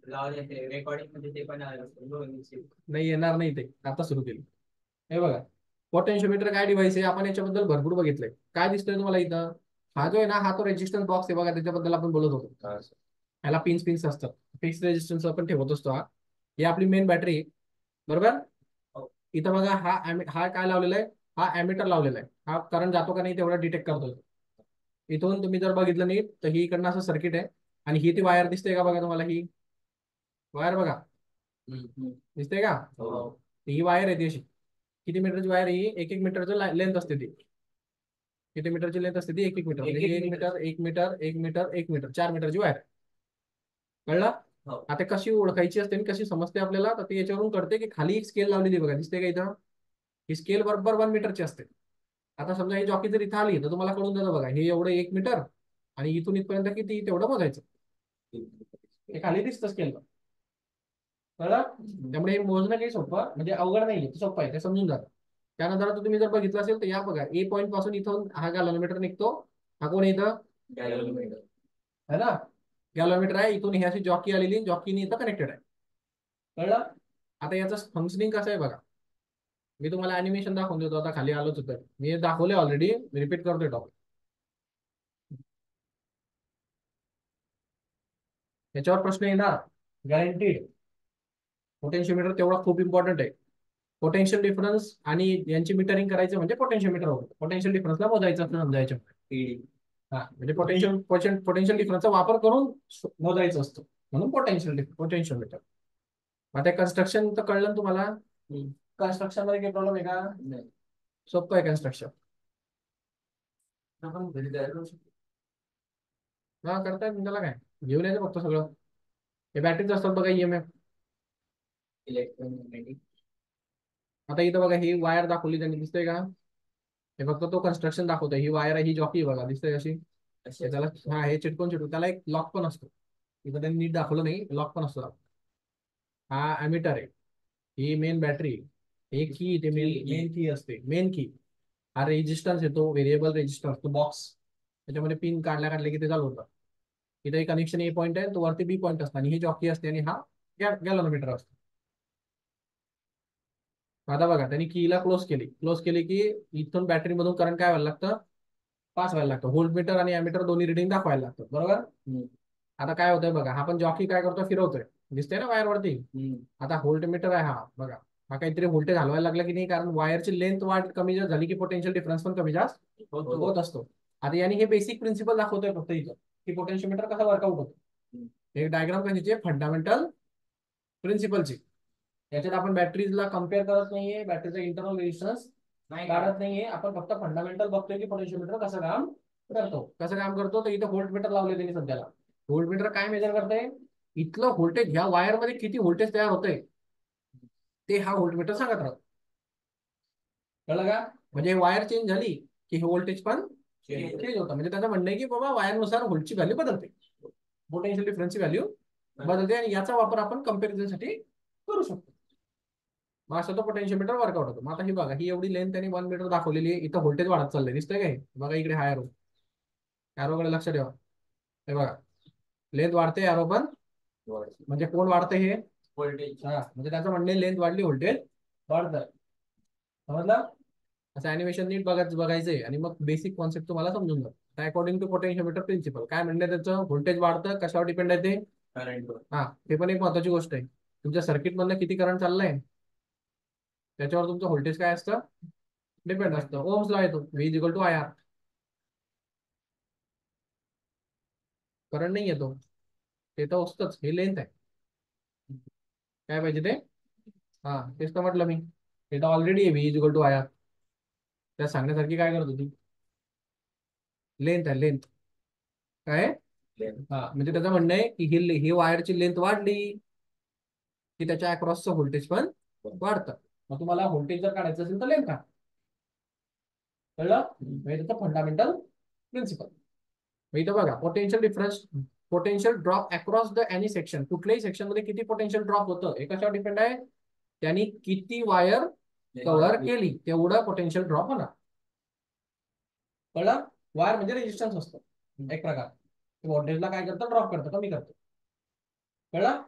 Recording मध्ये ते पण नाही येणार नाही ते, आता सुरू केली. हे बघा, पोटेन्शियोमीटर काय डिव्हाइस आहे, आपण याच्याबद्दल भरपूर बघितलंय. काय दिसतोय तुम्हाला इथं? हा जो आहे ना, हा तो रेजिस्टन्स बॉक्स आहे बघा, त्याच्याबद्दल आपण बोलत होतो. ह्याला पिन्स पिन्स असतात, फिक्स रेजिस्टन्स आपण ठेवत असतो. हा ही आपली मेन बॅटरी आहे, बरोबर. इथं बघा, हा काय लावलेला आहे, हा ऍमीटर लावलेला आहे. हा करंट जातो का नाही तेवढा डिटेक्ट करतो. इथून तुम्ही जर बघितलं नीट तर ही इकडनं असं सर्किट आहे, आणि ही ती वायर दिसते का बघा तुम्हाला, ही वायर बघा, दिसते का? ही वायर आहे ती अशी. किती मीटरची वायर आहे ही? 1-1 मीटरची लेंथ असते ती. किती मीटरची लेंथ असते ती? 1-1 मीटर. म्हणजे 1 मीटर, 1 मीटर, 1 मीटर, 1 मीटर, 4 मीटरची वायर. कळलं? आता कशी ओळखायची असते आणि कशी समजते आपल्याला, तर ती याच्यावरून कळते की खाली एक स्केल लावलेली बघा, दिसते का इथं? ही स्केल बरोबर 1 मीटरची असते. आता समजा ही जॉकी जर इथं आली तर तुम्हाला कळून जातं बघा, हे एवढं 1 मीटर, आणि इथून इथपर्यंत किती तेवढं मोजायचं. हे खाली दिसतं स्केल. कळलं? त्यामुळे हे मोजणं काही सोपं म्हणजे अवघड नाहीये, सोपं आहे, ते समजून जातं. त्यानंतर आता तुम्ही जर बघितलं असेल तर या बघा, ए पॉईंट पासून इथून हा गॅलोमीटर निघतो. हा कोण आहे इथं? है ना, गॅलोमीटर आहे. इथून ही अशी जॉकी आलेली, जॉकीने इथं कनेक्टेड आहे. कळलं? आता याचं फंक्शनिंग कसं आहे बघा, मी तुम्हाला अॅनिमेशन दाखवून देतो. आता खाली आलोच होतं, मी दाखवले ऑलरेडी, रिपीट करतोय टॉपिक. याच्यावर प्रश्न येणार गॅरंटीड. पोटेन्शियोमीटर तेवढा खूप इम्पॉर्टंट आहे. पोटेन्शियल डिफरन्स आणि यांची मीटरिंग करायचं म्हणजे पोटेन्शियोमीटर होतं. पोटेन्शियल डिफरन्सला मोजायचं असं समजायचं. हा म्हणजे पोटेन्शियल डिफरन्सचा वापर करून मोजायचं असतं, म्हणून पोटेन्शियोमीटर. आता कन्स्ट्रक्शन तर कळलं ना तुम्हाला? कन्स्ट्रक्शन मध्ये काही प्रॉब्लेम आहे का? नाही, सोपं आहे कन्स्ट्रक्शन. आपण घरी तयार करू शकतो. हा करताय, त्याला काय, घेऊन यायचं फक्त सगळं. हे बॅटरीच असतात बघा, EMF. इलेक्ट्रोमॅग्नेटिक. आता इथं बघा, ही वायर दाखवली त्यांनी, दिसतंय का? हे फक्त तो कन्स्ट्रक्शन दाखवतोय. ही वायर आहे, ही जॉकी बघा, दिसतंय कशी? त्याला हा हे चिटकून त्याला एक लॉक पण असतो. इथं त्यांनी नीट दाखवलं नाही, लॉक पण असतो. हा ॲमीटर आहे, ही मेन बॅटरी. एक की ते मेन मेन की असते, मेन की. हा रेजिस्टन्स येतो, व्हेरिएबल रेजिस्टन्स, तो बॉक्स. त्याच्यामध्ये पिन काढल्या काढले की ते चालू होतं. इथं एक कनेक्शन ए पॉईंट आहे, तो वरती बी पॉईंट असतो, आणि ही जॉकी असते, आणि हा गॅलोमीटर असतो. आता बघा, त्यांनी कीला क्लोज केली की इथून बॅटरीमधून करंट काय व्हायला लागतं? पास व्हायला लागतं. व्होल्ट मीटर आणि ॲमीटर दोन्ही रिडिंग दाखवायला लागतं, बरोबर. आता काय होतंय बघा, हा पण जॉकी काय करतो, फिरवतोय, दिसतंय ना वायरवरती. आता व्होल्ट मीटर आहे हा बघा, हा काहीतरी व्होल्टेज हलवायला लागला की नाही, कारण वायरची लेंथ वाढ कमी जास्त झाली की पोटेन्शियल डिफरन्स पण कमी जास्त होत असतो. आता याने हे बेसिक प्रिन्सिपल दाखवतोय फक्त इथं, की पोटेन्शियोमीटर कसं वर्कआउट होतं. हे डायग्राम कशाची आहे? फंडामेंटल प्रिन्सिपलची. याच्यात आपण बॅटरीजला कम्पेअर करत नाहीये, बॅटरीचा इंटरनल रेजिस्टन्स काढत नाहीये, आपण फक्त फंडामेंटल बघतोय की पोटेन्शियोमीटर कसं काम करतो. तर इथं व्होल्ट मीटर लावले त्यांनी सध्याला. व्होल्ट मीटर काय मेजर करतंय? इथलं व्होल्टेज, ह्या वायरमध्ये किती व्होल्टेज तयार होतंय ते हा व्होल्टमीटर सांगत राहतो. कळलं का? म्हणजे वायर चेंज झाली की हे व्होल्टेज पण चेंज होतं. म्हणजे त्याचं म्हणणं आहे की बाबा वायरनुसार व्होल्टची व्हॅल्यू बदलते, पोटेन्शियल डिफरन्सची व्हॅल्यू बदलते, आणि याचा वापर आपण कम्पॅरिझनसाठी करू शकतो. मग असं तो पोटेन्शियोमीटर वर्कआउट होतो. मग आता ही बघा, ही एवढी लेंथ त्यांनी 1 मीटर दाखवलेली आहे. इथं व्होल्टेज वाढत चाललंय, दिसतंय काय? बघा इकडे हा एरो, एरोकडे लक्ष ठेवा. हे बघा, लेंथ वाढते, एरो पण म्हणजे कोण वाढतं? हे व्होल्टेज. हा म्हणजे त्याचं म्हणणे लेंथ वाढली, व्होल्टेज वाढतं. समजलं? असं अॅनिमेशन नीट बघायचंय, आणि मग बेसिक कॉन्सेप्ट तुम्हाला समजून जातो. अकॉर्डिंग टू पोटेन्शियोमीटर प्रिन्सिपल काय म्हणणे त्याचं, व्होल्टेज वाढतं कशावर डिपेंड आहे ते? करंट. हा ते पण एक महत्वाची गोष्ट आहे. तुमच्या सर्किट मधलं किती करंट चाललंय त्याच्यावर तुमचं व्होल्टेज काय असतं, डिपेंड असतं. ओम्स ला येतो, V = IR. करंट नाही येतो, ते तर असतंच. हे लेंथ आहे, काय पाहिजे ते? हा तेच तर म्हटलं मी, हे तर ऑलरेडी आहे V = IR. त्या सांगण्यासारखी काय करत होती? लेंथ आहे, लेंथ. काय? हा म्हणजे त्याचं म्हणणं आहे की ही वायरची लेंथ वाढली की त्याच्या अक्रॉसचं व्होल्टेज पण वाढतं. मग तुम्हाला व्होल्टेज जर काढायचं असेल तर लेंथ का. कळलं? म्हणजे त्याचं फंडामेंटल प्रिन्सिपल. मग इथं बघा, potential difference, potential drop across the any section. कुठल्याही सेक्शन मध्ये किती पोटेन्शियल ड्रॉप होतं हे कशावर डिपेंड आहे? त्यांनी किती वायर कव्हर केली तेवढं पोटेन्शियल ड्रॉप होणार. कळलं? वायर म्हणजे रेजिस्टन्स असतो एक प्रकार. व्होल्टेजला काय करतं, ड्रॉप करतं, कमी करतं. कळलं?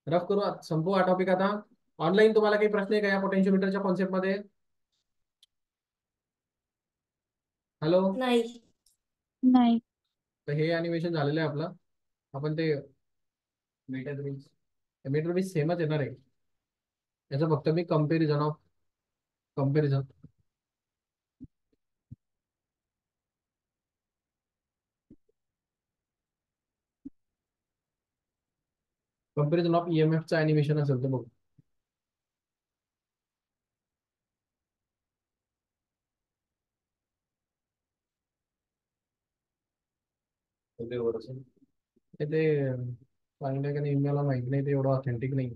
रफ करू, संपू हा टॉपिक आता. ऑनलाईन तुम्हाला काही प्रश्न आहे का या पोटेन्शियोमीटरच्या कॉन्सेप्ट मध्ये? हॅलो. नाही. नाही. तर हे अॅनिमेशन झालेलं आहे आपलं. आपण ते मीटर बेस सेमच येणार आहे. याचं फक्त मी कंपेरिझन ऑफ ईएमएफचं अॅनिमेशन असेल तर बघू. ते चांगलं का नाही मला माहित नाही, ते एवढं ऑथेंटिक नाही.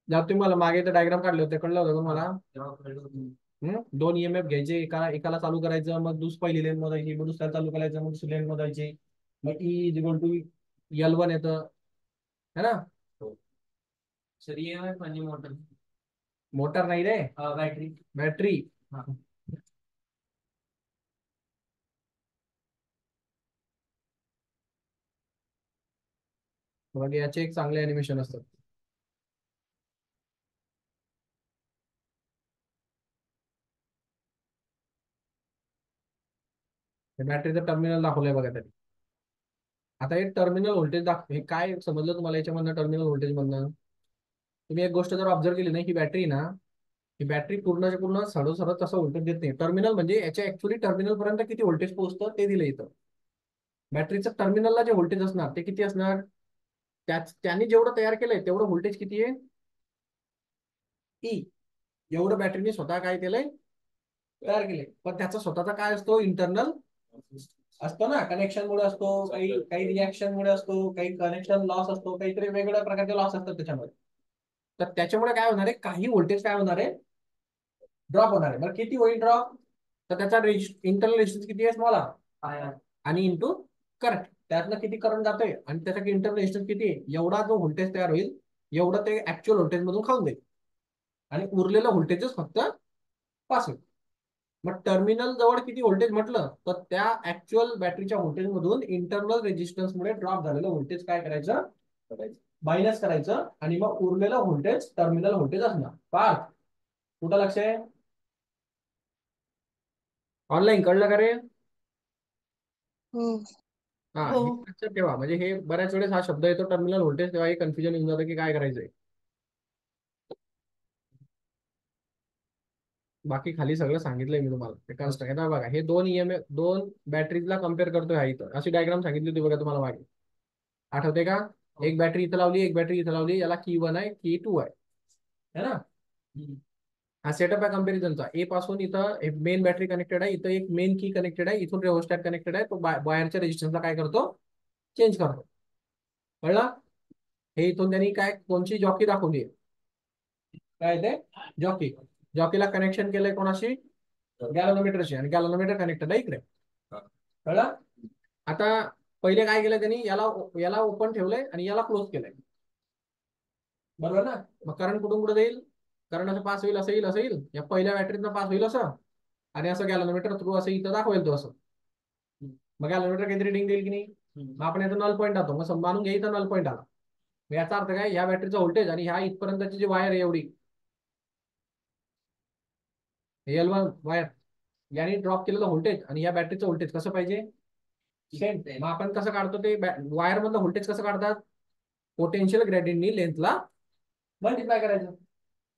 जेव्हा तुम्ही मला मागे ते डायग्राम काढले होते, कळलं होतं तुम्हाला? दोन ईएमएफ घ्यायचे, एकाला चालू करायचं, मग पहिली लेन मोजायची, मग दुसऱ्याला चालू करायचं, मग दुसरी लेन मोजायची, मग E is equal to L1 येतं, है ना? सर ईएमएफ म्हणजे मोटर नाही रे, बॅटरी. मग याचे एक चांगले अॅनिमेशन असतात. बॅटरीचं टर्मिनल दाखवलंय बघा त्यांनी. आता हे टर्मिनल व्होल्टेज हे काय समजलं तुम्हाला याच्यामधनं, टर्मिनल व्होल्टेज मधनं? तुम्ही एक गोष्ट जर ऑब्झर्व केली नाही, ही बॅटरी ना, ही बॅटरी पूर्णच्या पूर्ण सरळ तसं व्होल्टेज देत नाही. टर्मिनल म्हणजे याच्या ऍक्च्युअली टर्मिनल पर्यंत किती व्होल्टेज पोहोचतं ते दिलं इथं. बॅटरीचं टर्मिनलला जे व्होल्टेज असणार ते किती असणार, त्यांनी जेवढं तयार केलंय तेवढं व्होल्टेज किती आहे, ई. एवढं बॅटरीने स्वतः काय केलंय, तयार केलंय. पण त्याचा स्वतःचा काय असतो, इंटरनल असतो ना, कनेक्शन मुळे असतो, काही काही रिॲक्शन मुळे असतो, काही कनेक्शन लॉस असतो, काहीतरी वेगवेगळ्या प्रकारचे लॉस असतात त्याच्यामध्ये. तर त्याच्यामुळे काय होणार आहे, काही व्होल्टेज काय होणार आहे, ड्रॉप होणार आहे. बरं किती होईल ड्रॉप, तर त्याचा इंटरनल रेजिस्टन्स किती आहे, मला आणि इंटू करंट, त्यातनं किती करंट जातोय आणि त्याचा इंटरनल रेजिस्टन्स किती आहे, एवढा जो व्होल्टेज तयार होईल एवढं ते ऍक्च्युअल व्होल्टेज मधून खाऊन देईल आणि उरलेलं व्होल्टेजच फक्त पास होईल. मग टर्मिनल जवळ किती व्होल्टेज म्हटलं, तर त्या ऍक्च्युअल बॅटरीच्या व्होल्टेज मधून इंटरनल रेजिस्टन्स मुळे ड्रॉप झालेलं व्होल्टेज काय करायचं, मायनस करायचं, आणि मग उरलेलं व्होल्टेज टर्मिनल व्होल्टेज असणार. पाच कुठं लक्ष आहे, ऑनलाईन कळलं का रे? हा, हे लक्षात ठेवा. म्हणजे हे बऱ्याच वेळेस हा शब्द येतो टर्मिनल व्होल्टेज, तेव्हा हे कन्फ्युजन येऊन जातं की काय करायचंय. बाकी खाली सगळं सांगितलंय मी तुम्हाला. ते कन्स्ट्रक्ट बघा, हे दोन ईएमएफ, दोन बॅटरीजला कम्पेअर करतोय हा इथं. अशी डायग्राम सांगितली होती बघा तुम्हाला मागे, आठवते का? एक बॅटरी इथं लावली, एक बॅटरी इथं लावली, याला की 1 आहे, की 2 आहे, है ना? हा सेटअप आहे कंपॅरिझनचा. ए पासून इथं मेन बॅटरी कनेक्टेड आहे, इथं एक मेन की कनेक्टेड आहे, इथून रेओस्टॅट कनेक्टेड आहे. तो बाहेरच्या रेजिस्टन्सला काय करतो, चेंज करतो. कळलं? हे इथून त्यांनी काय कोणची जॉकी दाखवली, काय ते जॉकी, जॉकीला कनेक्शन केलंय कोणाशी, गॅलोनोमीटरशी, आणि गॅलोनोमीटर कनेक्टेड आहे इकडे. कळलं? आता पहिले काय केलं त्यांनी, याला याला ओपन ठेवलंय आणि याला क्लोज केलंय, बरोबर ना? मग करंट कुठून कुठे जाईल, करंट असं पास होईल, असं येईल, असं येईल, या पहिल्या बॅटरीतनं पास होईल असं, आणि असं गॅलोनोमीटर थ्रू असं इथं दाखवेल तो असं. मग गॅलोनोमीटर काहीतरी रिडिंग देईल की नाही, मग आपण याचा नल पॉईंट जातो, मग मानून घ्या इथं नल पॉईंट आला. मग याचा अर्थ काय, ह्या बॅटरीचा व्होल्टेज आणि ह्या इथपर्यंतची जी वायर आहे एवढी L1 वायर, याने ड्रॉप केलेलं व्होल्टेज आणि या बॅटरीचं व्होल्टेज कसं पाहिजे, सेम. मग आपण कसं काढतो ते, वायर मधलं व्होल्टेज कसं काढतात, पोटेन्शियल ग्रेडियंटनी लेंथला मल्टिप्लाय करायचं.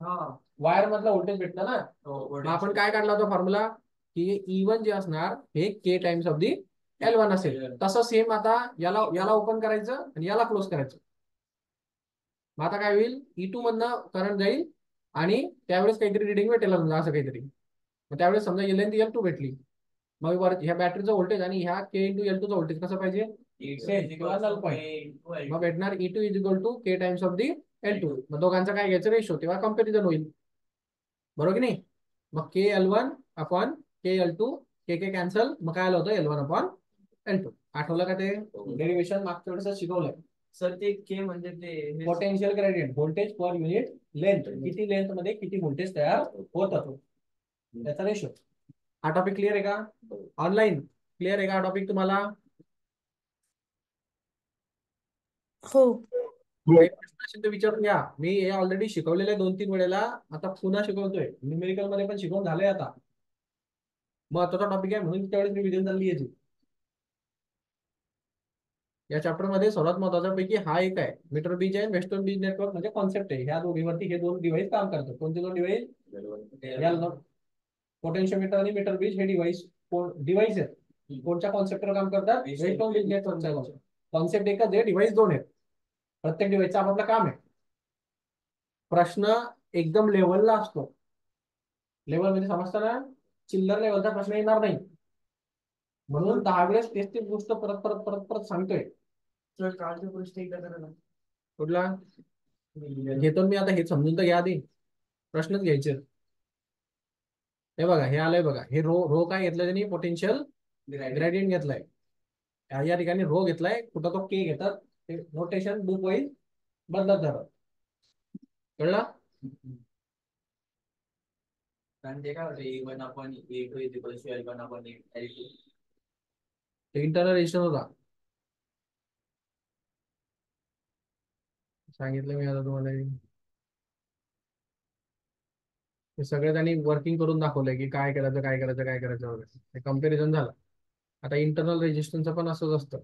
हा, वायर मधला व्होल्टेज भेटतं ना. मग आपण काय काढला होता फॉर्म्युला, की E1 जे असणार हे के टाइम्स ऑफ दी L1 असेल. तसं सेम आता याला याला ओपन करायचं आणि याला क्लोज करायचं. मग आता काय होईल, E2 मधनं करंट जाईल आणि त्यावेळेस काहीतरी रिडिंग भेटेल असं काहीतरी. मग त्यावेळेस समजा लेंथ L2 भेटली, मग ह्या बॅटरीचं व्होल्टेज आणि ह्या के इंटू L2 चं व्होल्टेज कसं पाहिजे, नल पॉईंट. मग भेटणार E2 is equal to K times of the L2. मग दोघांचा काय घ्यायचं, रेशो, तेव्हा कम्पॅरिझन होईल, बरोबर की नाही? मग के L1 अपॉन के L2, के कॅन्सल, मग काय आलं होतं L1 अपॉन L2. आठवलं का ते डेरिव्हेशन मागच्या वेळेस शिकवलंय. सर ते के म्हणजे ते potential gradient, voltage per unit length, किती लेंथ मध्ये किती व्होल्टेज तयार होतं त्याचा रेशो. हा टॉपिक क्लिअर आहे का? ऑनलाईन क्लिअर आहे का हा टॉपिक तुम्हाला? हो. काही प्रश्न असेल तर विचारून घ्या. मी हे ऑलरेडी शिकवलेलं आहे 2-3 वेळेला, आता पुन्हा शिकवतोय. न्यूमेरिकल मध्ये पण शिकवून झालंय आता. महत्वाचा टॉपिक आहे म्हणून त्यावेळेस रिव्हिजन चालली याची. या चॅप्टर मध्ये सर्वात महत्वाचा पैकी हा एक आहे, मीटर बीज आहे. वेस्टर्न बीज नेटवर्क म्हणजे कॉन्सेप्ट आहे. ह्या दोघीवरती हे दोन डिव्हाइस काम करतात. कोणते दोन डिव्हाइस? पोटेन्शियोमीटर आणि मीटर बीज हे डिव्हाइस आहेत. कोणत्या कॉन्सेप्टवर काम करतात? वेस्टर्न बीज नेटवर्कचा कॉन्सेप्ट एकच आहे, डिव्हाइस दोन आहेत. प्रत्येक डिव्हाइसचं आपापलं काम आहे. प्रश्न एकदम लेवलला असतो. लेवल म्हणजे समजतं ना, चिल्लर लेवलचा प्रश्न येणार नाही. म्हणून 10 वेळेस तेच गोष्ट परत परत परत परत सांगतोय. सर कालचा प्रश्न एकदा करा ना. कुठला घेतो मी आता? हे समजून तर घ्या आधी, प्रश्नच घ्यायचे. हे बघा, हे आलंय बघा. हे रो काय घेतलंय त्यांनी? पोटेन्शियल ग्रेडियंट घेतलाय. या ठिकाणी रो घेतलाय, कुठं तो के घेतात. ते नोटेशन बुक वाईज बदलत जातात. कळला? कारण ते काय होतं A1 आपण A2 is equals to L1 आपण L2. इंटरनल रेजिस्टन्स होता, सांगितलं मी आता तुम्हाला. हे सगळे त्यांनी वर्किंग करून दाखवलंय की काय करायचं काय करायचं काय करायचं वगैरे. ते कम्पॅरिझन झालं. आता इंटरनल रेजिस्टन्सचं पण असंच असतं.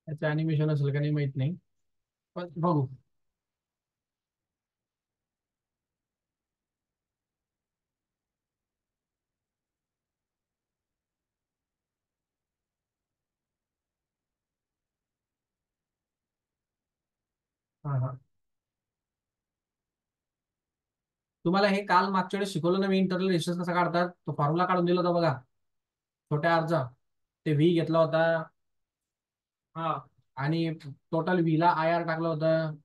त्याचं अॅनिमेशन असेल का नाही माहित नाही, पण बघू. हा हा, तुम्हाला हे काल मागच्या वेळेस शिकवलं ना मी, इंटरनल रेजिस्टन्स कसा काढतात. तो फॉर्म्युला काढून दिला होता बघा, छोट्या आरचा. ते व्ही घेतला होता, हा, आणि टोटल व्ही ला आय आर टाकलं होतं.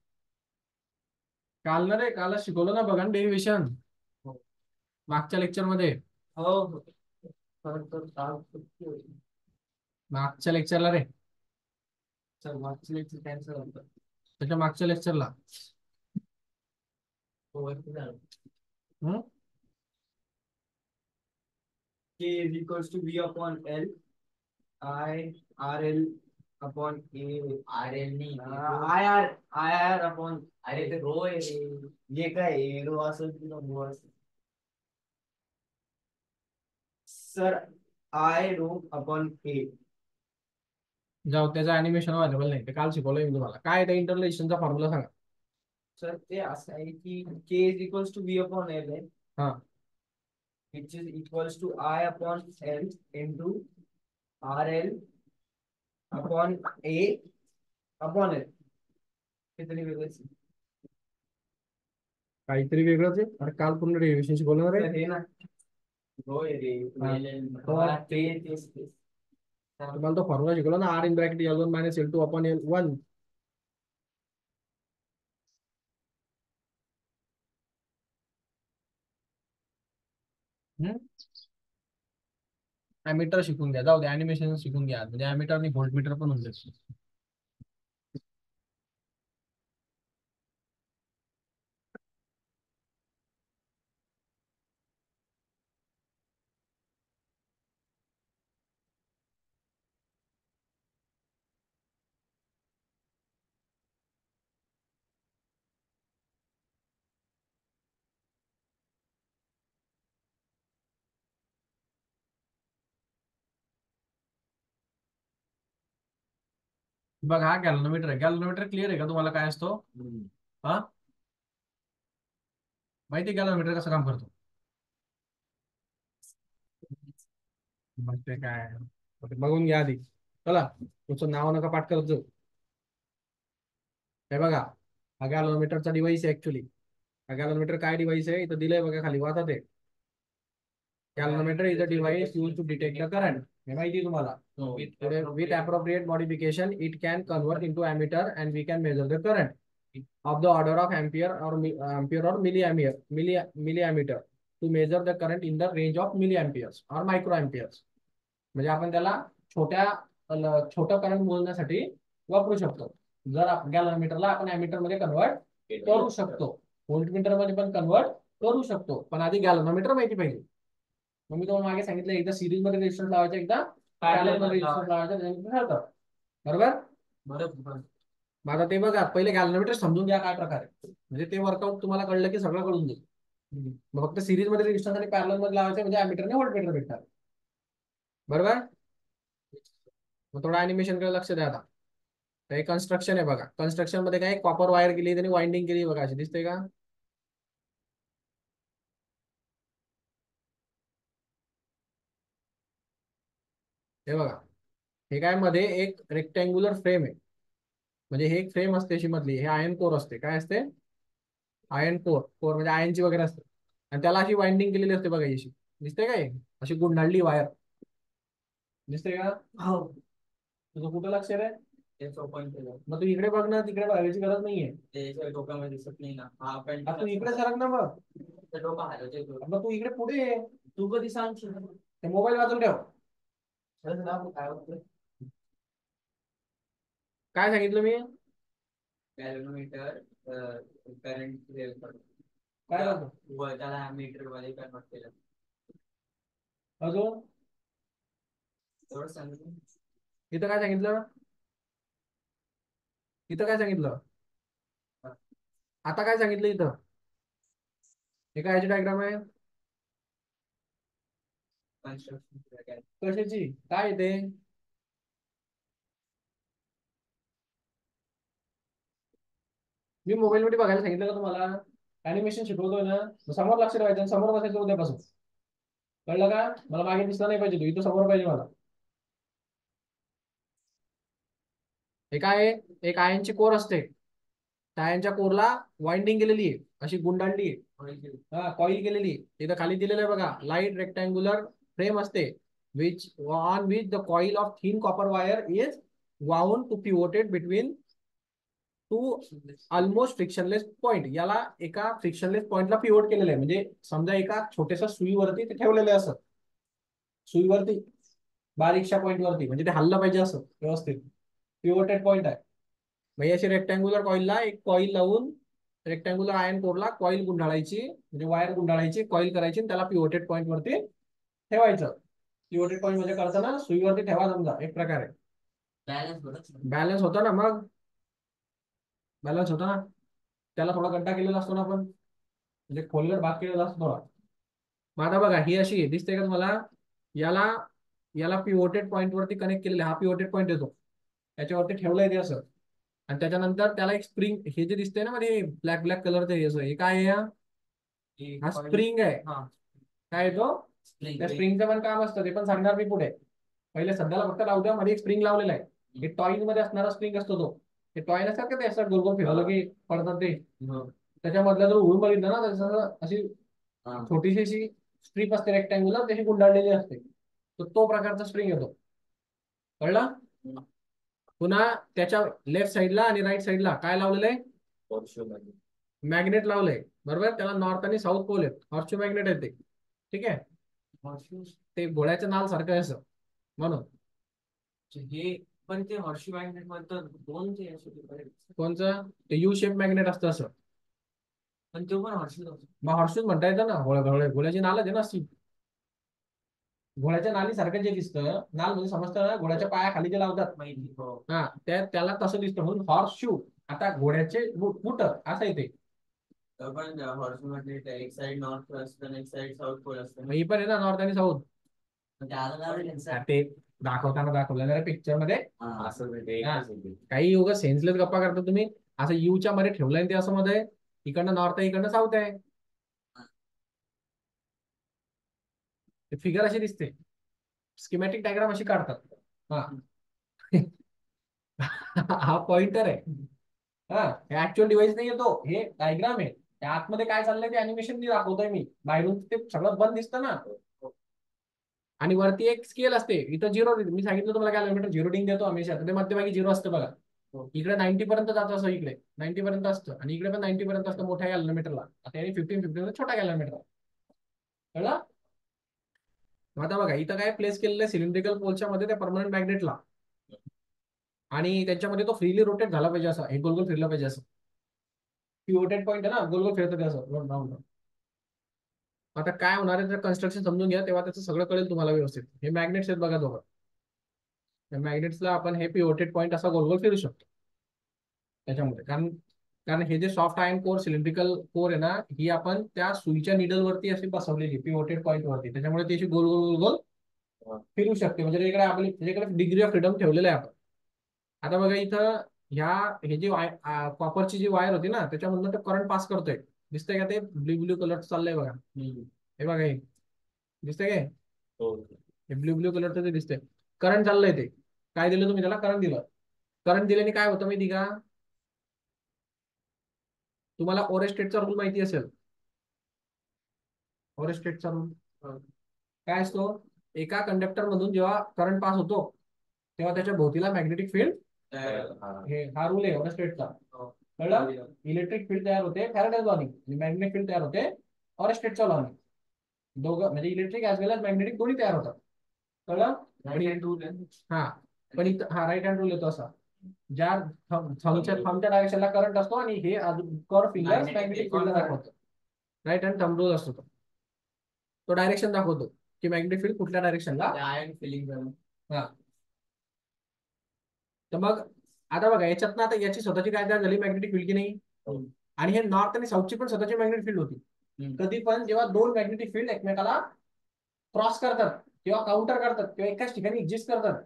काल ना रे, काल शिकवलं ना बघा डेरिव्हेशन मागच्या लेक्चर मध्ये. हो तर काल मागच्या लेक्चरला रे, सर मागच्या लेक्चर कॅन्सल होतं. त्याच्या मागच्या लेक्चरला. K is equals to V upon L I R L upon A R L नहीं I R upon अरे ते रो आहे रे. ये काय रो असेल किंवा रो असेल. Sir I row upon A. जाऊ, त्याचं अॅनिमेशन अवेलेबल नाही. ते काल शिकवलंय मी तुम्हाला. काय त्या इंटरनल रेजिस्टन्सचा फॉर्म्युला सांगा. सर ते असं आहे की K is equals to V upon L आहे. हा, which is equals to I upon L into R L upon A upon L. कितनी वेगळंच काहीतरी वेगळंच आहे. अरे काल पूर्ण डेरिव्हेशन शिकवलं ना रे. हे ना रो आहे रे. तेच तुम्हाला तो फॉर्म्युला शिकवला ना, are in bracket L1 minus L2 upon L1. Ammeter शिकून घ्या, जाऊ दे अॅनिमेशन शिकून घ्या. म्हणजे ॲमीटर आणि व्होल्टमीटर पण होऊन जाईल. बघा, हा गॅल्व्हनोमीटर आहे. गॅल्व्हनोमीटर क्लिअर आहे का तुम्हाला काय असतो? हा, माहिती आहे गॅल्व्हनोमीटर कसं काम करतो? मग ते काय ते बघून घ्या आधी. चला तुमचं नाव नका पाठ करत जाऊ. हे बघा, हा गॅलनोमीटरचा डिव्हाइस आहे ऍक्च्युली. हा गॅलनोमीटर काय डिव्हाइस आहे इथं दिलंय बघा खाली, वाचा ते. Calorimeter is a device used to detect the current. हे माहिती आहे तुम्हाला. With appropriate modification, it can convert into ammeter and we can measure the current of the order of ampere or milliammeter to measure the current in the range of milliamperes or microamperes. म्हणजे आपण त्याला छोटं current मोजण्यासाठी वापरू शकतो. जर गॅलनोमीटरला आपण ammeter मध्ये कन्वर्ट करू शकतो, व्होल्टमीटर मध्ये पण कन्वर्ट करू शकतो, पण आधी गॅलनोमीटर माहिती पाहिजे. मग मी तुम्हाला मागे सांगितलं, एकदा सिरीज मध्ये रेजिस्टन्स लावायचा, एकदा पॅरलल मध्ये रेजिस्टन्स लावायचा, ठरतं. बरोबर. मग आता ते बघा, पहिले गॅलनोमीटर समजून घ्या काय प्रकार आहे, म्हणजे ते वर्कआउट तुम्हाला कळलं की सगळं कळून जाईल. मग फक्त सिरीज मध्ये रेजिस्टन्स आणि पॅरलल मध्ये लावायचं, म्हणजे अॅमीटरने व्होल्टमीटर भेटणार. बरोबर. मग थोडं अॅनिमेशन कडे लक्ष द्या आता. हे कन्स्ट्रक्शन आहे बघा. कन्स्ट्रक्शन मध्ये काय कॉपर वायर केली, त्यांनी वाइंडिंग केली बघा, अशी दिसते का? हे बघा, हे काय मध्ये एक रेक्टँग्युलर फ्रेम आहे, म्हणजे हे एक फ्रेम असते अशी मधली, हे आयर्न कोर असते. काय असते? Iron core. कोर म्हणजे आयर्नची वगैरे असते, आणि त्याला अशी वाइंडिंग केलेली असते बघा, अशी दिसते काय? अशी गुंडाळली वायर दिसते का? हो. तुझं कुठं लक्ष रे? तेच ओपन केलं. मग तू इकडे बघ ना, तिकडे बघायची गरज नाहीये. त्याच्या डोक्यामध्ये दिसत नाही ना. हा पण तू इकडे सरक ना मग. डोकं हलवतोय तो. मग तू इकडे पुढे ये. तू कधी सांगशील? ते मोबाईल वाजून ठेव. काय होतं? काय सांगितलं मी? गॅलनोमीटर करंट काय करतो? त्याला मीटर मध्ये कन्वर्ट केलं. अजून थोडं सांगितलं. इथं काय सांगितलं? इथं काय सांगितलं? आता काय सांगितलं इथं? हे काय याची डायग्राम आहे? कशाची? काय येते? मी मोबाईल मध्ये बघायला सांगितलं का तुम्हाला? अॅनिमेशन शिकवतोय ना, समोर लक्ष ठेवायचं, समोर बसायचं उद्यापासून. कळलं का? मला मागे दिसला नाही पाहिजे, तू इथं समोर पाहिजे मला. हे काय? एक आयनची कोर असते, त्या आयनच्या कोरला वाइंडिंग केलेली आहे, अशी गुंडाळली आहे, हा कॉईल केलेली. इथं खाली दिलेलं आहे बघा, लाईट रेक्टँग्युलर फ्रेम असते, which on which the coil of thin copper wire is wound to pivoted between two almost frictionless point. याला एका फ्रिक्शनलेस पॉइंटला पिवोट केलेलं आहे, म्हणजे समजा एका छोट्याशा सुईवरती ते ठेवलेलं आहे, असं सुईवरती बारीकशा पॉइंट वरती, म्हणजे ते हल्लं पाहिजे असं व्यवस्थित. पिवोटेड पॉइंट आहे. मग अशी रेक्टँग्युलर कॉईलला एक कॉईल लावून, रेक्टँग्युलर आयर्न कोरला कॉईल गुंडाळायची, म्हणजे वायर गुंडाळायची, कॉईल करायची, आणि त्याला पिवोटेड पॉइंट वरती ठेवायचं. पिवोटेड पॉइंट म्हणजे करताना सुईवरती ठेवा, समजा एक प्रकारे बॅलन्स होता ना. मग बॅलन्स होता ना, त्याला थोडा गड्डा केलेला असतो ना आपण, म्हणजे खोलगट भाग केलेला असतो थोडा. मग आता बघा, ही अशी दिसते का तुम्हाला? याला याला पिवोटेड पॉइंट वरती कनेक्ट केलेला, हा पिवोटेड पॉइंट येतो, त्याच्यावरती ठेवलंय ते असं. आणि त्याच्यानंतर त्याला एक स्प्रिंग, हे जे दिसतंय ना मध्ये ब्लॅक ब्लॅक कलरचं, हे काय आहे? हा स्प्रिंग आहे. काय येतो? त्या स्प्रिंगचं पण काम असतं, ते पण सांगणार मी पुढे. पहिले सध्याला फक्त लावू द्या. मध्ये एक स्प्रिंग लावलेला आहे, हे टॉईज मध्ये असणारा स्प्रिंग असतो तो. ते टॉय नसतात का, ते असं गोल गोल फिरवलं की पडतात ते, त्याच्यामधला जर उडून बघितलं ना, तसं अशी छोटीशी अशी स्ट्रीप असते रेक्टँग्युलर, त्याची गुंडाळलेली असते, तो प्रकारचा स्प्रिंग येतो. कळलं? पुन्हा त्याच्या लेफ्ट साईडला आणि राईट साईडला काय लावलेलं आहे? मॅग्नेट लावलंय. बरोबर. त्याला नॉर्थ आणि साऊथ पोल आहेत, हॉर्सशू मॅग्नेट आहे ते. ठीक आहे, ते घोड्याच्या नाल सारखं आहे असं, म्हणून. हे पण ते हॉर्शी मॅग्नेट मध्ये दोन ते कोणचं? ते यू शेप मॅग्नेट असतं असं, पण तो पण हॉर्शी. मग हॉर्सशूज म्हणता येतं ना. घोड्याची नाल आहे ना अशी, घोड्याच्या नाली सारखं जे दिसतं, नाल म्हणजे समजतं ना, घोड्याच्या पायाखाली जे लावतात माहिती. हा, त्याला तसं दिसतं, म्हणून हॉर्स शू. आता घोड्याचे बूट असं येते. पण हॉर्स मध्ये एक साइड नॉर्थ असतं, एक साइड साऊथ पोल असतं. ही पण आहे ना, नॉर्थ आणि साऊथ. ते दाखवलं जरा पिक्चर मध्ये. काही उगा सेन्सलेस गप्पा करता तुम्ही. असं यूच्या मध्ये ठेवलंय ते असं मध्ये, इकडनं नॉर्थ आहे, इकडनं साऊथ आहे, फिगर अशी दिसते. स्कीमॅटिक डायग्राम अशी काढतात. हा हा पॉइंटर आहे. हा हे ऍक्च्युअल डिव्हाइस नाही येतो, हे डायग्राम आहे. त्या आतमध्ये काय चाललंय ते अॅनिमेशन दाखवतोय मी. बाहेरून ते सगळं बंद दिसतं ना. आणि वरती एक स्केल असते, इथं झिरो. मी सांगितलं तुम्हाला कॅलोमीटर झिरो डिंग देतो हमेशा, तर ते मध्यभागी झिरो असतं बघा. इकडे 90 पर्यंत जातं असं, इकडे 90 पर्यंत असतं आणि इकडे पण 90 पर्यंत असतं मोठ्या कॅलोमीटरला. आता याने 15 छोट्या कॅलोमीटर. कळलं? आता बघा इथं काय प्लेस केलेलं आहे सिलेंड्रिकल पोलच्या मध्ये त्या परमनंट मॅग्नेटला, आणि त्याच्यामध्ये तो फ्रीली रोटेट झाला पाहिजे, असं हे गोल गोल फिरला पाहिजे असं. पिवोटेड पॉईंट आहे ना, गोल गोल फिरतं ते असं राऊंड. आता काय होणार आहे, तर कन्स्ट्रक्शन समजून घ्या तेव्हा त्याचं सगळं कळेल तुम्हाला व्यवस्थित. हे मॅग्नेट्स आहेत बघा दोघं. त्या मॅग्नेट्सला आपण हे पिवोटेड पॉईंट असा गोल गोल फिरू शकतो त्याच्यामध्ये. कारण कारण हे जे soft iron core cylindrical core आहे ना, ही आपण त्या सुईच्या निडल वरती अशी बसवलेली पिवोटेड पॉईंट वरती, त्याच्यामुळे ती अशी गोल गोल गोल गोल फिरू शकते. म्हणजे इकडे आपली त्याच्याकडे डिग्री ऑफ फ्रीडम ठेवलेलं आहे आपण. आता बघा इथं ह्या हे जे कॉपरची जी वायर होती ना, त्याच्यामधनं ते करंट पास करतोय. दिसतंय का ते ब्ल्यू ब्ल्यू कलर चाललंय बघा. हे बघा, हे दिसतंय काय? हे ब्ल्यू ब्ल्यू कलरचं ते दिसतंय, करंट चाललंय. ते काय दिलं तुम्ही त्याला? करंट दिलं. करंट दिल्याने काय होतं माहिती का? तुम्हाला ओरेस्टेटचा रूल माहिती असेल. ओरेस्टेटचा रूल काय असतो? एका कंडक्टर मधून जेव्हा करंट पास होतो तेव्हा त्याच्या भोवतीला मॅग्नेटिक फील्ड, हे हा रूल आहे ओरेस्टेटचा. कळलं? इलेक्ट्रिक फील्ड तयार होते फॅराडेज लॉनी, आणि मॅग्नेटिक फील्ड तयार होते ओरेस्टेटच्या लॉनी. दोघं म्हणजे इलेक्ट्रिक ऍज वेल एज मॅग्नेटिक दोन्ही तयार होतात. कळलं? हा पण इथं हा राईट हँड रूल येतो असा, ज्या थंबच्या डायरेक्शनला करंट असतो आणि हे कर फिंगर्स मॅग्नेटिक फील्ड दाखवतो. राईट हँड थंब रूल असतो तो डायरेक्शन दाखवतो की मॅग्नेटिक फील्ड कुठल्या डायरेक्शनला. हा तर मग आता बघा याच्यात ना, आता याची स्वतःची काय तयार झाली मॅग्नेटिक फील्ड की नाही. आणि हे नॉर्थ आणि साऊथची पण स्वतःची मॅग्नेटिक फील्ड होती. कधी पण जेव्हा दोन मॅग्नेटिक फील्ड एकमेकाला क्रॉस करतात किंवा काउंटर करतात किंवा एकाच ठिकाणी एक्झिस्ट करतात,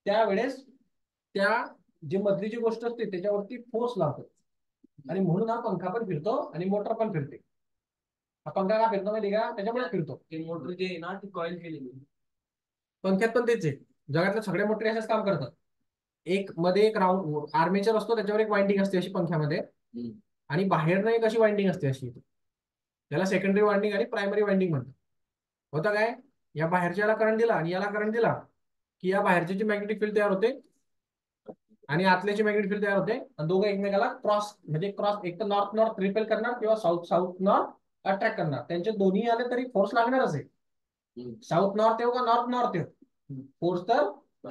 त्यावेळेस त्या जी मधली जी गोष्ट असते त्याच्यावरती फोर्स लागतो. आणि म्हणून हा पंखा पण फिरतो आणि मोटर पण फिरते. हा पंखा का फिरतो माहिती का? त्याच्यामुळे फिरतो. मोटर जे आहे ना ती कॉइल केलेली. पंख्यात पण तेच आहे. जगातल्या सगळ्या मोटरी असेच काम करतात. एक मध्ये एक राऊंड आर्मेचर असतो, त्याच्यावर एक वाइंडिंग असते अशी पंख्यामध्ये, आणि बाहेरनं एक अशी वाइंडिंग असते अशी. त्याला सेकंडरी वाइंडिंग आणि प्रायमरी वाइंडिंग म्हणतात. होतं काय? या बाहेरच्याला करंट दिला आणि याला करंट दिला की या बाहेरची मॅग्नेटिक फील्ड तयार होते आणि आतल्याची मॅग्नेटिक फील्ड तयार होते, आणि दोघं एकमेकाला क्रॉस म्हणजे क्रॉस एक तर नॉर्थ नॉर्थ रिपेल करणार किंवा साऊथ साऊथ नॉर्थ अट्रॅक्ट करणार. त्यांचे दोन्ही आले तरी फोर्स लागणारच आहे. साऊथ नॉर्थ येऊ का नॉर्थ नॉर्थ येऊ, फोर्स तर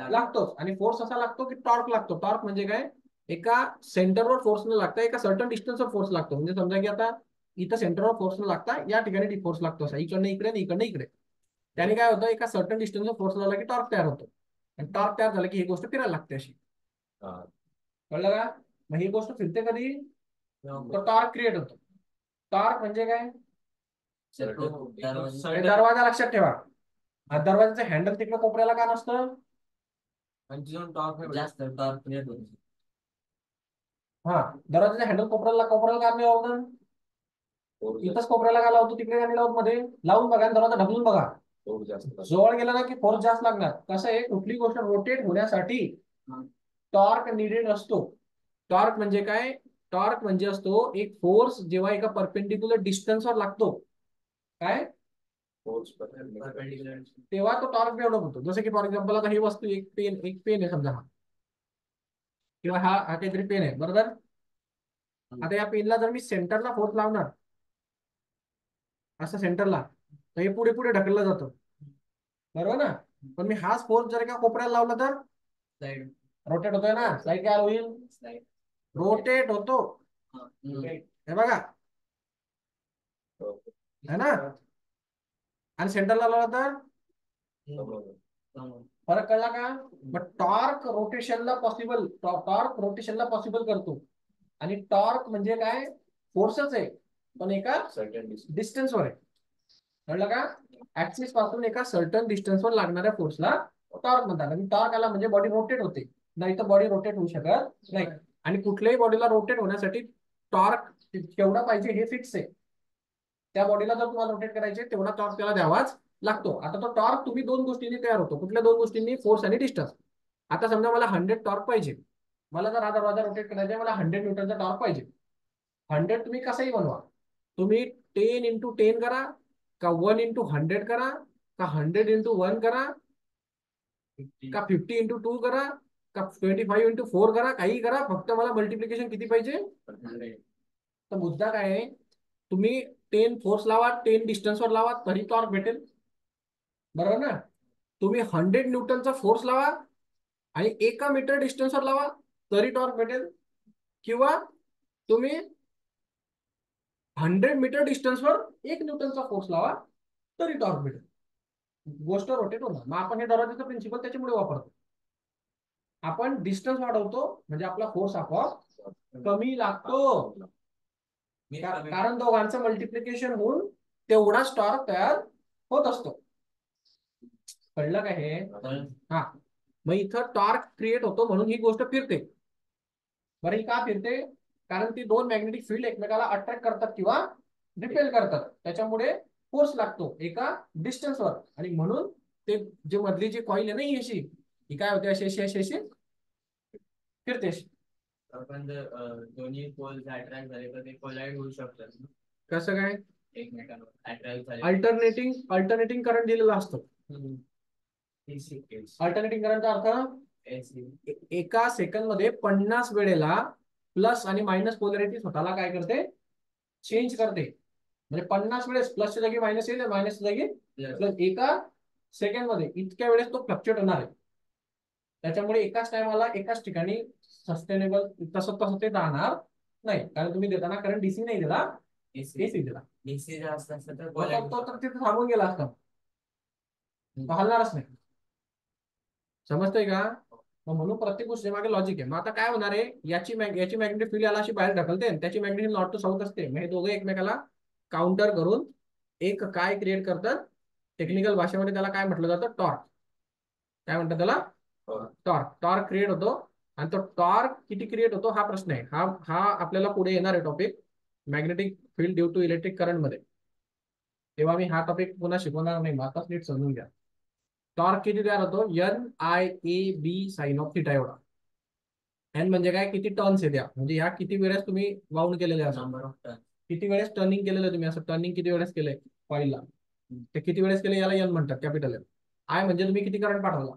लागतोच. आणि फोर्स असा लागतो की टॉर्क लागतो. टॉर्क म्हणजे काय? एका सेंटरवर फोर्स न लागता एका सर्टन डिस्टन्सवर फोर्स लागतो. म्हणजे समजा की आता इथं सेंटरवर फोर्स न लागता या ठिकाणी फोर्स लागतो असा, इकडनं इकडे आणि इकडनं इकडे. त्याने काय होतं, एका सर्टन डिस्टन्सवर फोर्स लावला की टॉर्क तयार होतो, आणि टॉर्क तयार झाला की ही गोष्ट फिरायला लागते अशी. कळलं का? मग ही गोष्ट फिरते कधी? तो टॉर्क क्रिएट होतो. टॉर्क म्हणजे काय? दरवाजा लक्षात ठेवा. दरवाजाचं हँडल तिकडे कोपऱ्याला का नसतं? जास्त टॉर्क क्रिएट होतो. हा दरवाजाचं हँडल कोपऱ्याला का नाही लावतं? इथंच कोपऱ्याला का लावतो, तिकडे का नाही लावत? मध्ये लावून बघा आणि दरवाजा ढकलून बघा. जवळ गेला ना की फोर्स जास्त लागणार. कसं आहे, कुठली गोष्ट रोटेट होण्यासाठी टॉर्क निडेड असतो. टॉर्क म्हणजे काय? टॉर्क म्हणजे असतो एक फोर्स जेव्हा एका परपेंडिक्युलर डिस्टन्सवर लागतो, काय तेव्हा तो टॉर्क डेव्हलप होतो. जसं की फॉर एक्झाम्पल आता ही वस्तू एक पेन आहे समजा, हा किंवा हा काहीतरी पेन आहे, बरोबर. आता या पेनला जर मी सेंटरला फोर्स लावणार असं सेंटरला, तर हे पुढे पुढे ढकललं जातं, बरोबर ना. पण मी हाच फोर्स जर का कोपऱ्याला लावला तर रोटेट होतोय ना. स्लाइड काय होईल? रोटेट होतो. हे बघा, है ना. आणि सेंटरला लावला तर फरक कळला का? मग टॉर्क रोटेशनला पॉसिबल करतो. आणि टॉर्क म्हणजे काय? फोर्सच आहे, पण एका डिस्टन्सवर आहे. कळलं का? ऍक्सिस पासून एका सर्टन डिस्टन्सवर लागणाऱ्या फोर्सला टॉर्क म्हणतात. आणि टॉर्क आला म्हणजे बॉडी रोटेट होते, नाही तर बॉडी रोटेट होऊ शकत नाही. आणि कुठल्याही बॉडीला रोटेट होण्यासाठी टॉर्क केवढा पाहिजे हे फिक्स आहे. त्या बॉडीला जर तुम्हाला रोटेट करायचे तेवढा टॉर्क त्याला द्यावाच लागतो. आता तो टॉर्क तुम्ही दोन गोष्टींनी तयार होतो. कुठल्या दोन गोष्टींनी? फोर्स आणि डिस्टन्स. आता समजा मला 100 टॉर्क पाहिजे, मला जर हा दरवाजा रोटेट करायचा आहे, मला 100 न्यूटनचा टॉर्क पाहिजे. 100 तुम्ही कसंही बनवा, तुम्ही 10 into 10 करा, का 1 into 100 करा, का 100 into 1 करा, का 50 into 2 करा, का 25 into 4 करा, काही करा, फक्त मला मल्टिप्लिकेशन किती पाहिजे? तर मुद्दा काय आहे, तुम्ही 10 फोर्स लावा, 10 डिस्टन्सवर लावा, तरी टॉर्क भेटेल. बरोबर ना? तुम्ही 100 न्यूटनचा फोर्स लावा आणि 1 मीटर डिस्टन्सवर लावा, तरी टॉर्क भेटेल. किंवा तुम्ही 100 मीटर डिस्टन्सवर 1 न्यूटनचा फोर्स लावा, तरी टॉर्क भेटेल. गोष्ट रोटेट होणार. मग आपण हे दरवाजाचं प्रिन्सिपल त्याच्यामुळे वापरतो. आपण डिस्टन्स वाढवतो म्हणजे आपला फोर्स आपोआप कमी लागतो. कारण दोघांचं मल्टिप्लिकेशन होऊन तेवढाच टॉर्क तयार होत असतो. कळलं काय हे? हा. मग इथं टॉर्क क्रिएट होतो म्हणून ही गोष्ट फिरते. बरं, ही का फिरते? कारण ती दोन मॅग्नेटिक फील्ड एकमेकाला अट्रॅक्ट करतात किंवा रिपेल करतात, त्याच्यामुळे फोर्स लागतो एका डिस्टन्सवर. आणि म्हणून ते जे मधली जी कॉईल आहे ना, ही अशी, ही काय होते, अशी अशी अशी अशी फिरते अशी. आपण जर दोन्ही पोल्स अट्रॅक्ट झाले तर ते कोलाइड होऊ शकतात. कसं काय? एकमेकांवर अट्रॅक्ट झाले. अल्टरनेटिंग करंट दिलेला असतो. अल्टरनेटिंग करंटचा अर्थ, एका सेकंड मध्ये 50 वेळेला प्लस आणि मायनस पोलॅरिटी स्वतःला काय करते? चेंज करते. म्हणजे 50 वेळेस प्लसच्या जागी मायनस येईल, मायनसच्या जागी प्लस. एका सेकंड मध्ये इतक्या वेळेस तो फ्लक्च्युएट होणार आहे. त्याच्यामुळे एकाच टायमाला एकाच ठिकाणी सस्टेनेबल तसं ते राहणार नाही. कारण तुम्ही देताना करंट डीसी नाही दिला, एसी दिला. डीसी जास्त असतं तर तो तिथे थांबून गेला असता, तो हलणारच नाही. समजतंय का? मग म्हणून प्रत्येक गोष्टी मागे लॉजिक आहे. मग आता काय होणार आहे, याची मॅग्नेटिक फील्ड याला अशी बाहेर ढकलते आणि त्याची मॅग्नेटिक नॉर्थ टू साऊथ असते. मग हे दोघे एकमेकाला काउंटर करून एक काय क्रिएट करतात? टेक्निकल भाषेमध्ये त्याला काय म्हटलं जातं? टॉर्क. काय म्हणतात त्याला? टॉर्क क्रिएट होतो. आणि तो टॉर्क किती क्रिएट होतो हा प्रश्न आहे. हा आपल्याला पुढे येणार आहे topic, magnetic field due to electric current मध्ये. तेव्हा मी हा टॉपिक पुन्हा शिकवणार नाही. आताच नीट समजून घ्या. टॉर्क किती तयार होतो? NIAB साइन ऑफ थिटा एवढा. एन म्हणजे काय? किती टर्न्स आहे त्या, म्हणजे ह्या किती वेळेस तुम्ही वाउंड केलेले असं, नंबर ऑफ टर्न. किती वेळेस टर्निंग केलेलं तुम्ही, असं टर्निंग किती वेळेस केलंय कॉईलला, ते किती वेळेस केले याला एन म्हणतात, कॅपिटल एन. आय म्हणजे तुम्ही किती करंट पाठवला.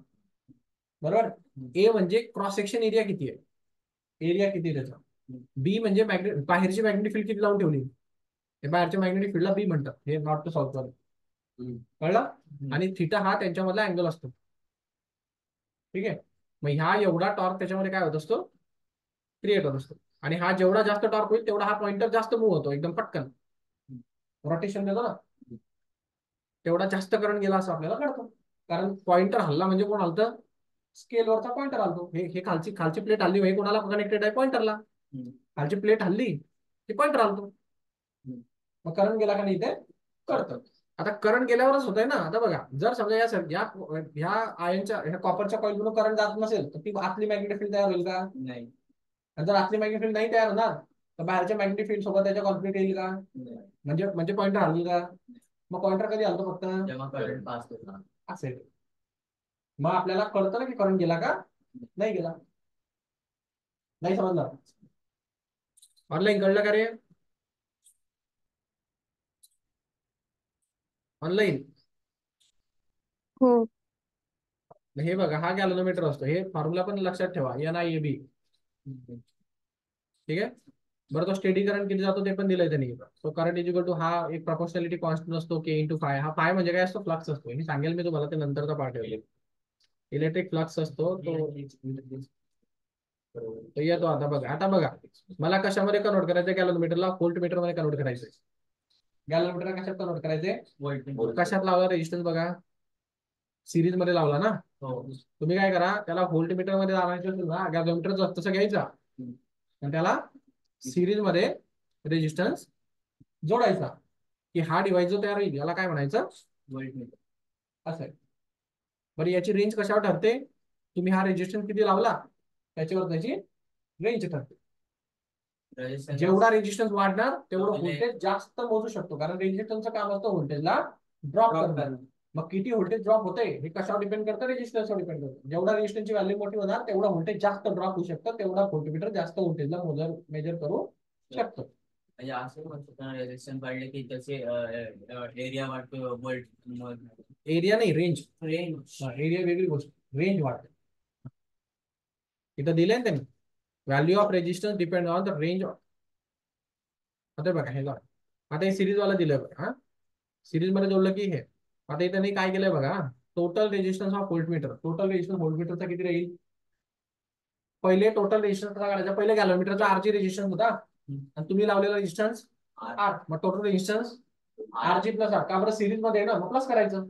बरोबर. ए म्हणजे क्रॉस सेक्शन एरिया किती आहे, एरिया किती आहे त्याचा. बी म्हणजे बाहेरची मॅग्नेटिक फील्ड किती लावून ठेवली, हे बाहेरच्या मॅग्नेटिक फील्डला बी म्हणतात. हे नॉर्थ टू साऊथ वर. कळलं? आणि थिटा हा त्यांच्यामधला अँगल असतो. ठीक आहे. मग ह्या एवढा टॉर्क त्याच्यामध्ये काय होत असतो? क्रिएट होत असतो. आणि हा जेवढा जास्त टॉर्क होईल तेवढा हा पॉइंटर जास्त मूव्ह होतो, एकदम पटकन रोटेशन देतो ना, तेवढा जास्त करंट गेला असं आपल्याला कळतं. कारण पॉइंटर हल्ला म्हणजे कोण हलतं? स्केलवरचा पॉइंटर हलतो. हे खालची प्लेट हल्ली, हे कोणाला कनेक्टेड आहे? पॉइंटरला. खालची प्लेट हल्ली की पॉइंटर हलतो. मग करंट गेला का नाही ते कळतं. आता करंट गेल्यावरच होत आहे ना. आता बघा, जर समजा ह्या आयनच्या, ह्या कॉपरच्या कॉईल मधून करंट जात नसेल तर ती आतली मॅग्नेटिक फील्ड तयार होईल का? नाही. जर आतली मॅग्नेटिक फील्ड नाही तयार होणार तर बाहेरच्या मॅग्नेटिक फील्ड सोबत त्याच्या कॉन्फ्लिक्ट येईल का? म्हणजे पॉइंटर हलईल का? मग पॉइंटर कधी हलतो? फक्त जेव्हा करंट पास होतो असेल. मग आपल्याला कळतं ना की करंट गेला का नाही गेला. नाही समजलं? ऑनलाईन कळलं का रे? ऑनलाईन? हो. हे बघा, हा गॅलनोमीटर असतो. हे फॉर्म्युला पण लक्षात ठेवा, NIAB. ठीक आहे. बरं, तो स्टेडी करंट किती जातो ते पण दिलंय त्यांनी. So current is equal to, हा एक प्रपोर्शनॅलिटी कॉन्स्टंट असतो K × फाय. हा फाय म्हणजे काय असतो? फ्लक्स असतो. हे सांगेल मी तुम्हाला, ते नंतरचा पार्ट आहे. इलेक्ट्रिक फ्लक्स असतो तो येतो. आता बघा, मला कशामध्ये कन्वर्ट करायचं? गॅलनोमीटरला व्होल्ट मीटर मध्ये कन्वर्ट करायचंय. गॅलनोमीटर कशात कन्वर्ट करायचंय? कशात लावला? रेजिस्टन्स बघा, सिरीज मध्ये लावला ना. तुम्ही काय करा, त्याला व्होल्ट मीटर मध्ये लावायचं असेल ना, गॅलनोमीटर तसं घ्यायचा आणि त्याला सिरीज मध्ये रेजिस्टन्स जोडायचा, की हा डिव्हाइस जो तयार होईल याला काय म्हणायचं? व्होल्टमीटर. असं आहे. बरं, याची रेंज कशावर ठरते? तुम्ही हा रेजिस्टन्स किती लावला त्याच्यावर त्याची रेंज ठरते. जेवढा रेजिस्टन्स वाढणार तेवढं व्होल्टेज जास्त मोजू शकतो, कारण रेजिस्टन्सचं काम असतं व्होल्टेजला ड्रॉप करणं. मग किती व्होल्टेज ड्रॉप होते हे कशावर डिपेंड करतं, रेजिस्टन्सवर डिपेंड करतं. जेवढा रेजिस्टन्सची व्हॅल्यू मोठी होणार तेवढा व्होल्टेज जास्त ड्रॉप होऊ शकतं, तेवढा व्होल्टमीटर जास्त व्होल्टेजला मेजर करू शकतो. म्हणजे असं म्हणतो रेजिस्टन्स वाढले की त्याचे एरिया वाढतो, वोल्ट एरिया नाही, रेंज. रेंज. एरिया वेगळी गोष्ट, रेंज वाढते. इथं दिले ना त्यांनी, value of resistance depend on the range. आता बघा हे बघा, आता हे सिरीज वाला दिलंय बघा. हा सिरीज मध्ये जोडलं की हे. आता इथे काय केलंय बघा, total resistance of voltmeter. Total resistance व्होल्टमीटरचा किती राहील, पहिले टोटल रेजिस्टन्स काढायचा. पहिले गॅलोमीटरचा आरजी रेजिस्टन्स होता आणि तुम्ही लावलेला रेजिस्टन्स आर. मग total resistance RG plus R. का बरं, सिरीज मध्ये आहे ना, मग प्लस करायचं.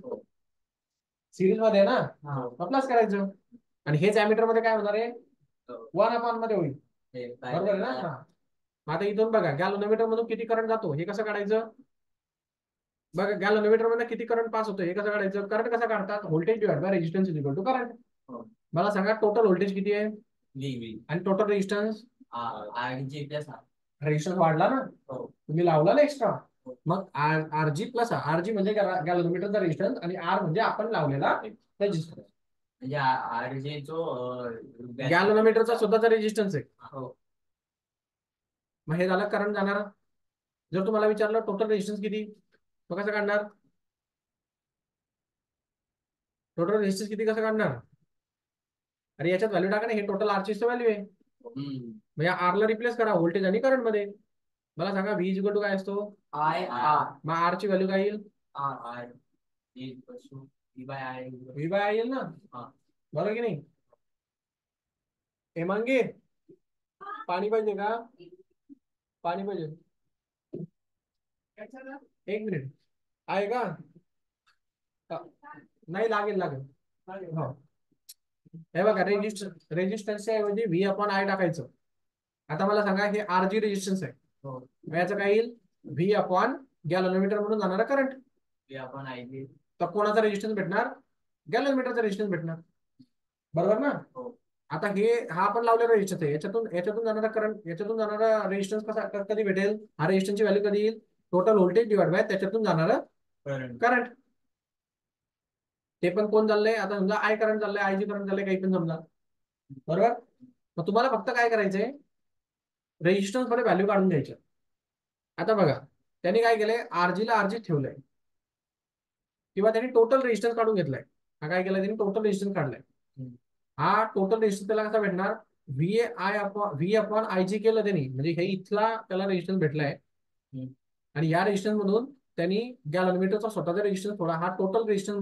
सिरीज मध्ये आहे ना, मग प्लस करायचं. आणि हेच ॲमीटर मध्ये काय होणार आहे, 1/, मध्ये होईल. बरोबर आहे ना. आता इथून बघा, गॅलोमीटर मधून किती करंट जातो हे कसं काढायचं. बघा गॅलोमीटर मध्ये किती करंट पास होतो हे कसं काढायचं. करंट कसं काढतात, voltage divide by resistance is equal to current. मला सांगा टोटल व्होल्टेज किती आहे आणि टोटल रेजिस्टन्स. रेजिस्टन्स वाढला ना, तुम्ही लावला ना एक्स्ट्रा. मग आरजी प्लस आरजी म्हणजे गॅलोमीटरचा रेजिस्टन्स आणि आर म्हणजे आपण लावलेला रेजिस्टन्स. म्हणजे आरजे जो गॅलोमीटरचा स्वतःचा रेजिस्टन्स आहे. मग हे झालं करंट जाणार. जर तुम्हाला विचारलं टोटल रेजिस्टन्स किती, मग कसं काढणार, टोटल रेजिस्टन्स किती कसं काढणार. अरे याच्यात व्हॅल्यू टाका ना, हे टोटल आरची व्हॅल्यू आहे. मग या आरला रिप्लेस करा व्होल्टेज आणि करंट मध्ये. मला सांगा व्ही इज इक्वल टू काय असतो, आय आर. मग आर ची व्हॅल्यू काय येईल, R I V by I. V by I येईल ना. बरोबर की नाही. हेमांगी पाणी पाहिजे का, पाणी पाहिजे, 1 मिनिट आहे का. नाही लागेल लागेल. हो हे बघा, रेजिस्टन्सच्या ऐवजी व्ही अपॉन आय टाकायचं. आता मला सांगा हे आरजी रेजिस्टन्स आहे, मग याचं काय येईल, व्ही अपॉन गॅलोमीटर म्हणून जाणारा करंट. V upon I. तर कोणाचा रेजिस्टन्स भेटणार, गॅलोमीटरचा रेजिस्टन्स भेटणार. बरोबर ना. आता हा आपण लावलेला रेजिस्टन्स आहे, याच्यातून जाणारा करंट, याच्यातून जाणारा रेजिस्टन्स कधी भेटेल, हा रेजिस्टन्सची व्हॅल्यू कधी येईल, टोटल व्होल्टेज डिवाइड बाय त्याच्यातून जाणारा करंट. ते पण कोण चाललंय, आता समजा आय करंट चाललंय, आयजी करंट चाललंय, काही पण समजा. बरोबर. मग तुम्हाला फक्त काय करायचंय, रेजिस्टन्स मध्ये व्हॅल्यू काढून घ्यायच्या. आता बघा त्यांनी काय केलंय, आरजीला आरजी ठेवलंय किंवा त्यांनी टोटल रेजिस्टन्स काढून घेतलाय. हा काय केलाय, त्यांनी टोटल रेजिस्टन्स काढलाय. हा टोटल रेजिस्टन्स त्याला कसा भेटणार, व्ही अपॉन आय जी केलं त्यांनी, म्हणजे हे इथला त्याला रेजिस्टन्स भेटलाय. आणि या रेजिस्टन्स मधून त्यांनी गॅलोमीटरचा स्वतःचा रेजिस्टन्स थोडा, हा टोटल रेजिस्टन्स